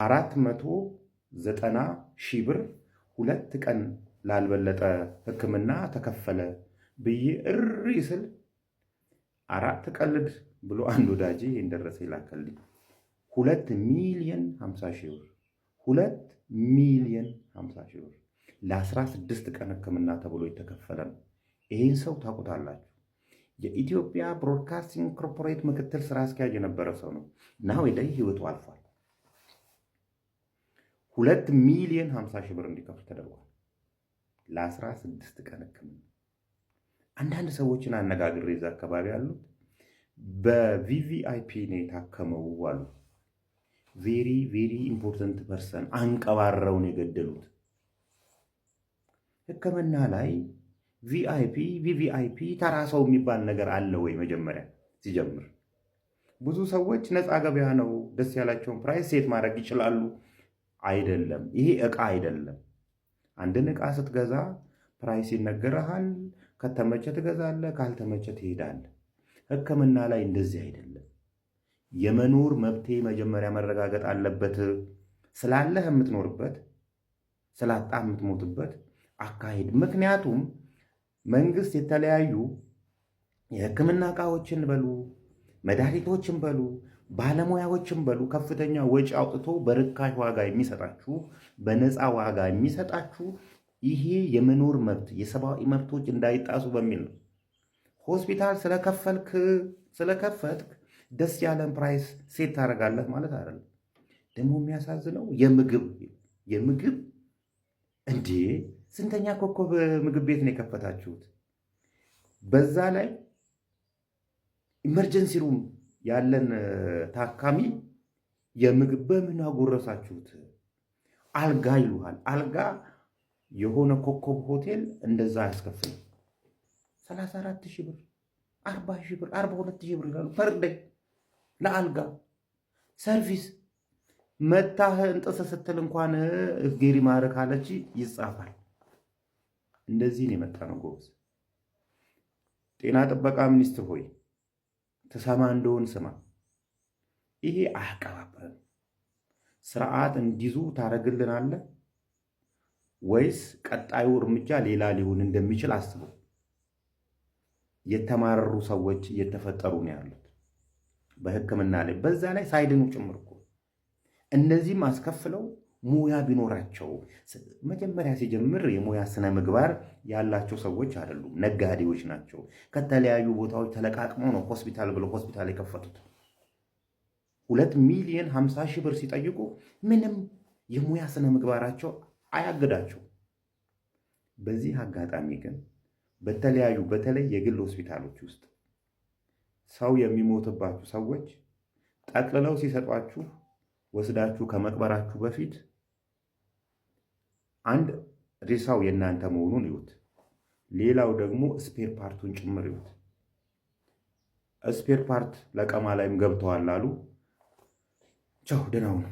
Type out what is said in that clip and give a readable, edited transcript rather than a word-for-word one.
490,000 ብር 2 ቀን ላልበለጠ ሕክምና ተከፈለ ብዬ እሪ ስል 4 ቀልድ ብሎ አንድ ወዳጄ እንደረሰ ይላከልኝ 2,50,000 ብር 2,50,000 ብር ለ16 ቀን ሕክምና ተብሎ የተከፈለ ነው። ይህን ሰው ታውቁታላችሁ። የኢትዮጵያ ብሮድካስቲንግ ኮርፖሬት ምክትል ስራ አስኪያጅ የነበረ ሰው ነው እና ወዲህ ህይወቱ አልፏል። 2,50,000 ብር እንዲከፍል ተደርጓል ለ16 ቀን ሕክምና። አንዳንድ ሰዎችን አነጋግሬ እዛ አካባቢ ያሉት በቪቪአይፒ ነው የታከመው አሉ። ቬሪ ቬሪ ኢምፖርታንት ፐርሰን አንቀባረውን የገደሉት። ሕክምና ላይ ቪቪአይፒ ተራ ሰው የሚባል ነገር አለ ወይ? መጀመሪያ ሲጀምር ብዙ ሰዎች ነፃ ገበያ ነው፣ ደስ ያላቸውን ፕራይስ ሴት ማድረግ ይችላሉ። አይደለም፣ ይሄ ዕቃ አይደለም። አንድን ዕቃ ስትገዛ ፕራይስ ይነገርሃል። ከተመቸ ትገዛለህ፣ ካልተመቸ ትሄዳለህ። ሕክምና ላይ እንደዚህ አይደለም። የመኖር መብቴ መጀመሪያ መረጋገጥ አለበት። ስላለህ የምትኖርበት፣ ስላጣ የምትሞትበት አካሄድ። ምክንያቱም መንግስት የተለያዩ የሕክምና ዕቃዎችን በሉ መድኃኒቶችን በሉ ባለሙያዎችን በሉ ከፍተኛ ወጪ አውጥቶ በርካሽ ዋጋ የሚሰጣችሁ፣ በነፃ ዋጋ የሚሰጣችሁ ይሄ የመኖር መብት የሰብአዊ መብቶች እንዳይጣሱ በሚል ነው። ሆስፒታል ስለከፈትክ ደስ ያለን ፕራይስ ሴት ታደርጋለህ ማለት አይደለም። ደግሞ የሚያሳዝነው የምግብ እንዴ! ስንተኛ ኮከብ ምግብ ቤት ነው የከፈታችሁት? በዛ ላይ ኢመርጀንሲ ሩም ያለን ታካሚ የምግብ በምን አጎረሳችሁት? አልጋ ይሉሃል። አልጋ የሆነ ኮከብ ሆቴል እንደዛ አያስከፍልም። 34,000 ብር 40,000 ብር 42,000 ብር ይላሉ ፐርደይ ለአልጋ ሰርቪስ። መታህ እንጥስ ስትል እንኳን እግዜሪ ማረክ አለች ይጻፋል። እንደዚህ ነው የመጣ ነው ጎበዝ። ጤና ጥበቃ ሚኒስትር ሆይ ተሰማ እንደሆን ስማ። ይሄ አያቀባበርም። ስርዓት እንዲዙ ታደርግልናለህ ወይስ ቀጣዩ እርምጃ ሌላ ሊሆን እንደሚችል አስበው። የተማረሩ ሰዎች እየተፈጠሩ ነው ያሉት በሕክምና ላይ፣ በዛ ላይ ሳይድኑ ጭምር እኮ። እነዚህም አስከፍለው ሙያ ቢኖራቸው መጀመሪያ ሲጀምር የሙያ ስነ ምግባር ያላቸው ሰዎች አይደሉም፣ ነጋዴዎች ናቸው። ከተለያዩ ቦታዎች ተለቃቅመው ነው ሆስፒታል ብለው ሆስፒታል የከፈቱት። 2,50,000 ብር ሲጠይቁ ምንም የሙያ ስነ ምግባራቸው አያግዳቸው። በዚህ አጋጣሚ ግን በተለያዩ በተለይ የግል ሆስፒታሎች ውስጥ ሰው የሚሞትባችሁ ሰዎች ጠቅልለው ሲሰጧችሁ ወስዳችሁ ከመቅበራችሁ በፊት አንድ ሬሳው የእናንተ መሆኑን ይዩት። ሌላው ደግሞ ስፔር ፓርቱን ጭምር ይዩት። ስፔር ፓርት ለቀማ ላይም ገብተዋል አሉ። ቻው፣ ደህና ሁኑ።